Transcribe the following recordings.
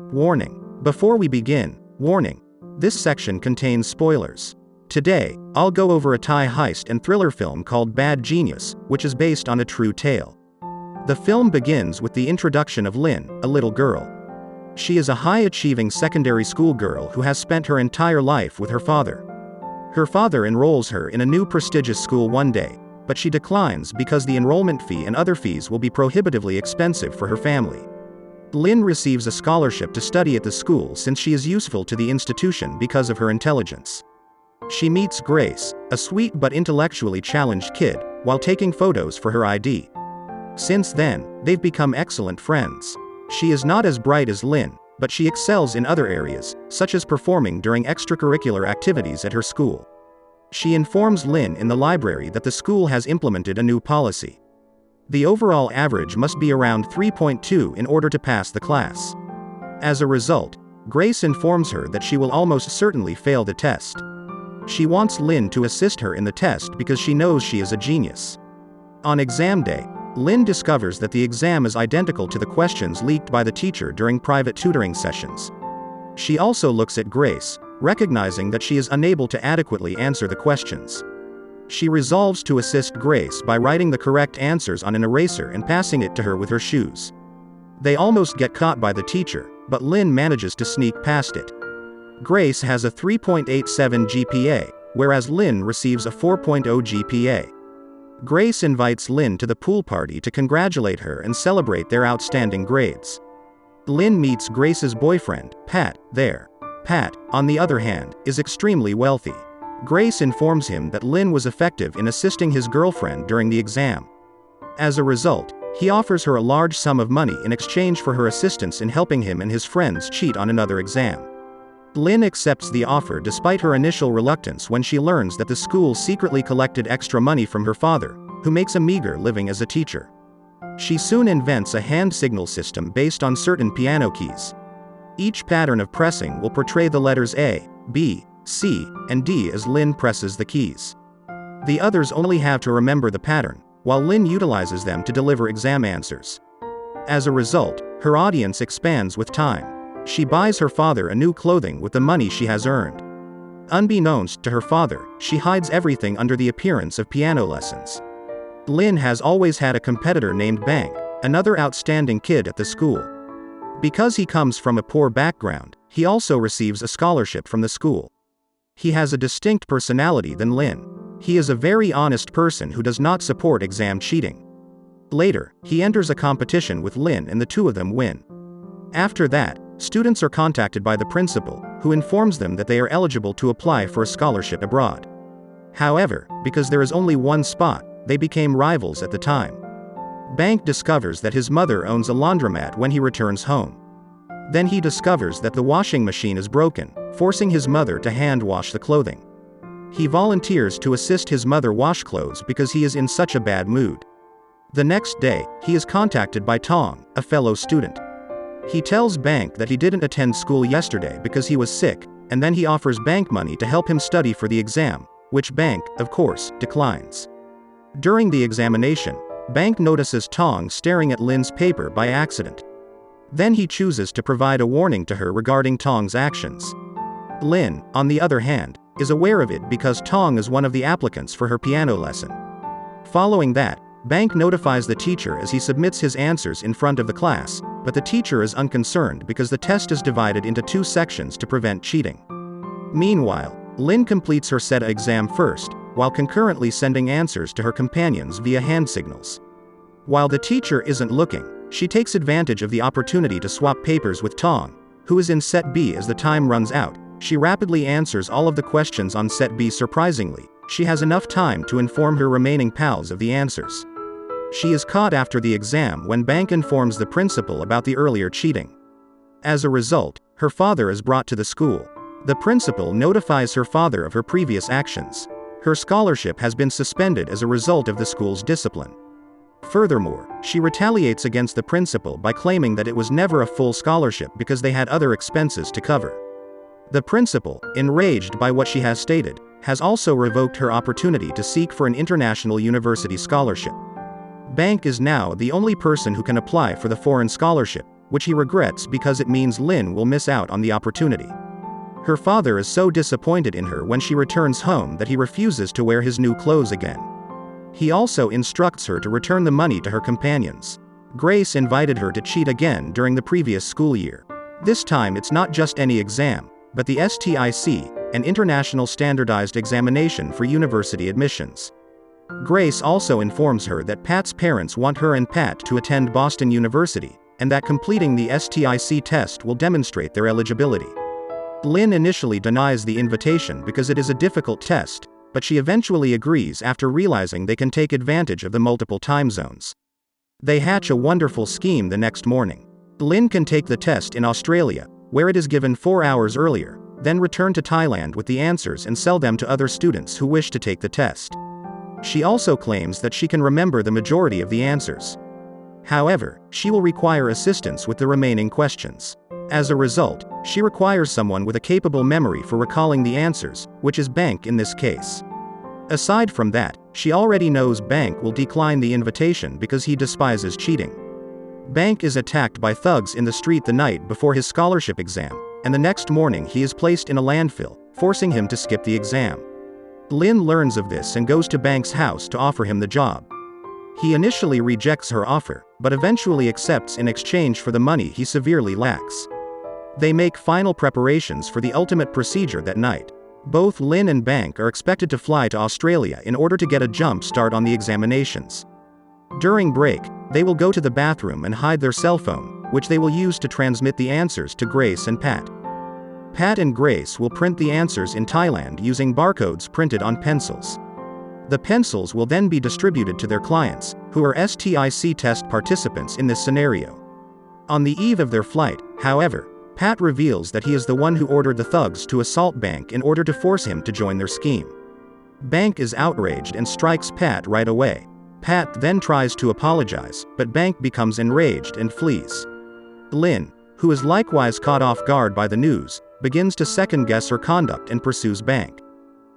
Warning. Before we begin, warning. This section contains spoilers. Today, I'll go over a Thai heist and thriller film called Bad Genius, which is based on a true tale. The film begins with the introduction of Lynn, a little girl. She is a high-achieving secondary school girl who has spent her entire life with her father. Her father enrolls her in a new prestigious school one day, but she declines because the enrollment fee and other fees will be prohibitively expensive for her family. Lynn receives a scholarship to study at the school since she is useful to the institution because of her intelligence. She meets Grace, a sweet but intellectually challenged kid, while taking photos for her ID. Since then, they've become excellent friends. She is not as bright as Lynn, but she excels in other areas, such as performing during extracurricular activities at her school. She informs Lynn in the library that the school has implemented a new policy. The overall average must be around 3.2 in order to pass the class. As a result, Grace informs her that she will almost certainly fail the test. She wants Lynn to assist her in the test because she knows she is a genius. On exam day, Lynn discovers that the exam is identical to the questions leaked by the teacher during private tutoring sessions. She also looks at Grace, recognizing that she is unable to adequately answer the questions. She resolves to assist Grace by writing the correct answers on an eraser and passing it to her with her shoes. They almost get caught by the teacher, but Lynn manages to sneak past it. Grace has a 3.87 GPA, whereas Lynn receives a 4.0 GPA. Grace invites Lynn to the pool party to congratulate her and celebrate their outstanding grades. Lynn meets Grace's boyfriend, Pat, there. Pat, on the other hand, is extremely wealthy. Grace informs him that Lynn was effective in assisting his girlfriend during the exam. As a result, he offers her a large sum of money in exchange for her assistance in helping him and his friends cheat on another exam. Lynn accepts the offer despite her initial reluctance when she learns that the school secretly collected extra money from her father, who makes a meager living as a teacher. She soon invents a hand signal system based on certain piano keys. Each pattern of pressing will portray the letters A, B, C, and D as Lynn presses the keys. The others only have to remember the pattern, while Lynn utilizes them to deliver exam answers. As a result, her audience expands with time. She buys her father a new clothing with the money she has earned. Unbeknownst to her father, she hides everything under the appearance of piano lessons. Lynn has always had a competitor named Bank, another outstanding kid at the school. Because he comes from a poor background, he also receives a scholarship from the school. He has a distinct personality than Lynn. He is a very honest person who does not support exam cheating. Later, he enters a competition with Lynn and the two of them win. After that, students are contacted by the principal, who informs them that they are eligible to apply for a scholarship abroad. However, because there is only one spot, they became rivals at the time. Bank discovers that his mother owns a laundromat when he returns home. Then he discovers that the washing machine is broken, forcing his mother to hand wash the clothing. He volunteers to assist his mother wash clothes because he is in such a bad mood. The next day, he is contacted by Tong, a fellow student. He tells Bank that he didn't attend school yesterday because he was sick, and then he offers Bank money to help him study for the exam, which Bank, of course, declines. During the examination, Bank notices Tong staring at Lynn's paper by accident. Then he chooses to provide a warning to her regarding Tong's actions. Lynn, on the other hand, is aware of it because Tong is one of the applicants for her piano lesson. Following that, Bank notifies the teacher as he submits his answers in front of the class, but the teacher is unconcerned because the test is divided into two sections to prevent cheating. Meanwhile, Lynn completes her set exam first, while concurrently sending answers to her companions via hand signals. While the teacher isn't looking, she takes advantage of the opportunity to swap papers with Tong, who is in set B. As the time runs out, she rapidly answers all of the questions on set B. Surprisingly, she has enough time to inform her remaining pals of the answers. She is caught after the exam when Bank informs the principal about the earlier cheating. As a result, her father is brought to the school. The principal notifies her father of her previous actions. Her scholarship has been suspended as a result of the school's discipline. Furthermore, she retaliates against the principal by claiming that it was never a full scholarship because they had other expenses to cover. The principal, enraged by what she has stated, has also revoked her opportunity to seek for an international university scholarship. Bank is now the only person who can apply for the foreign scholarship, which he regrets because it means Lynn will miss out on the opportunity. Her father is so disappointed in her when she returns home that he refuses to wear his new clothes again. He also instructs her to return the money to her companions. Grace invited her to cheat again during the previous school year. This time it's not just any exam, but the STIC, an international standardized examination for university admissions. Grace also informs her that Pat's parents want her and Pat to attend Boston University, and that completing the STIC test will demonstrate their eligibility. Lynn initially denies the invitation because it is a difficult test, but she eventually agrees after realizing they can take advantage of the multiple time zones. They hatch a wonderful scheme the next morning. Lynn can take the test in Australia, where it is given 4 hours earlier, then return to Thailand with the answers and sell them to other students who wish to take the test. She also claims that she can remember the majority of the answers. However, she will require assistance with the remaining questions. As a result, she requires someone with a capable memory for recalling the answers, which is Bank in this case. Aside from that, she already knows Bank will decline the invitation because he despises cheating. Bank is attacked by thugs in the street the night before his scholarship exam, and the next morning he is placed in a landfill, forcing him to skip the exam. Lynn learns of this and goes to Bank's house to offer him the job. He initially rejects her offer, but eventually accepts in exchange for the money he severely lacks. They make final preparations for the ultimate procedure that night. Both Lynn and Bank are expected to fly to Australia in order to get a jump start on the examinations. During break, they will go to the bathroom and hide their cell phone, which they will use to transmit the answers to Grace and Pat. Pat and Grace will print the answers in Thailand using barcodes printed on pencils. The pencils will then be distributed to their clients, who are STIC test participants in this scenario. On the eve of their flight, however, Pat reveals that he is the one who ordered the thugs to assault Bank in order to force him to join their scheme. Bank is outraged and strikes Pat right away. Pat then tries to apologize, but Bank becomes enraged and flees. Lynn, who is likewise caught off guard by the news, begins to second-guess her conduct and pursues Bank.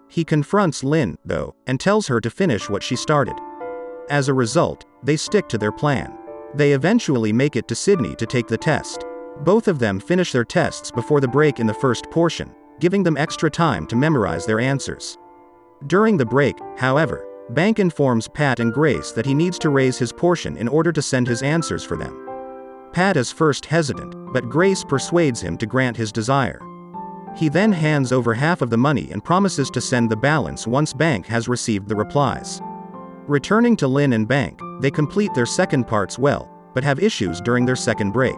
He confronts Lynn, though, and tells her to finish what she started. As a result, they stick to their plan. They eventually make it to Sydney to take the test. Both of them finish their tests before the break in the first portion, giving them extra time to memorize their answers. During the break, however, Bank informs Pat and Grace that he needs to raise his portion in order to send his answers for them. Pat is first hesitant, but Grace persuades him to grant his desire. He then hands over half of the money and promises to send the balance once Bank has received the replies. Returning to Lynn and Bank, they complete their second parts well, but have issues during their second break.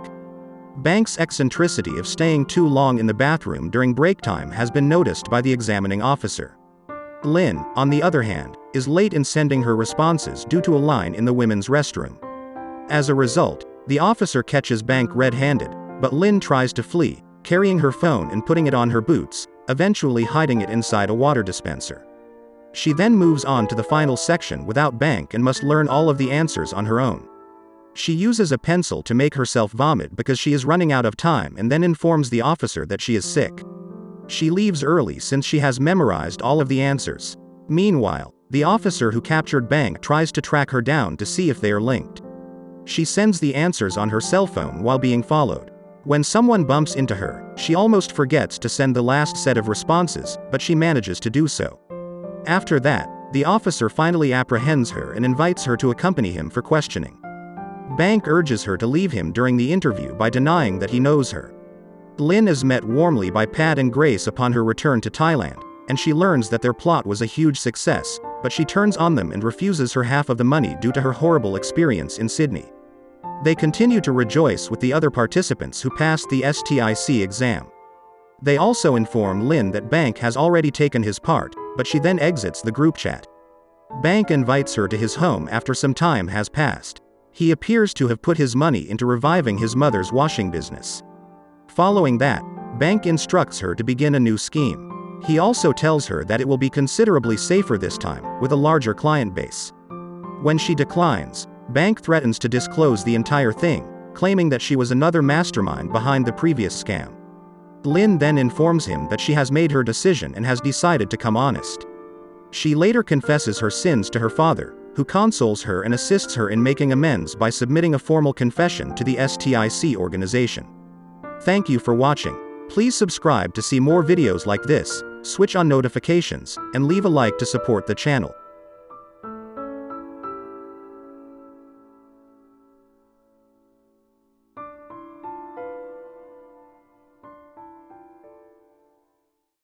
Bank's eccentricity of staying too long in the bathroom during break time has been noticed by the examining officer. Lynn, on the other hand, is late in sending her responses due to a line in the women's restroom. As a result, the officer catches Bank red-handed, but Lynn tries to flee, carrying her phone and putting it on her boots, eventually hiding it inside a water dispenser. She then moves on to the final section without Bank and must learn all of the answers on her own. She uses a pencil to make herself vomit because she is running out of time and then informs the officer that she is sick. She leaves early since she has memorized all of the answers. Meanwhile, the officer who captured Bank tries to track her down to see if they are linked. She sends the answers on her cell phone while being followed. When someone bumps into her, she almost forgets to send the last set of responses, but she manages to do so. After that, the officer finally apprehends her and invites her to accompany him for questioning. Bank urges her to leave him during the interview by denying that he knows her. Lynn is met warmly by Pat and Grace upon her return to Thailand, and she learns that their plot was a huge success, but she turns on them and refuses her half of the money due to her horrible experience in Sydney. They continue to rejoice with the other participants who passed the STIC exam. They also inform Lynn that Bank has already taken his part, but she then exits the group chat. Bank invites her to his home after some time has passed. He appears to have put his money into reviving his mother's washing business. Following that, Bank instructs her to begin a new scheme. He also tells her that it will be considerably safer this time, with a larger client base. When she declines, Bank threatens to disclose the entire thing, claiming that she was another mastermind behind the previous scam. Lynn then informs him that she has made her decision and has decided to come honest. She later confesses her sins to her father, who consoles her and assists her in making amends by submitting a formal confession to the STIC organization. Thank you for watching. Please subscribe to see more videos like this, switch on notifications, and leave a like to support the channel.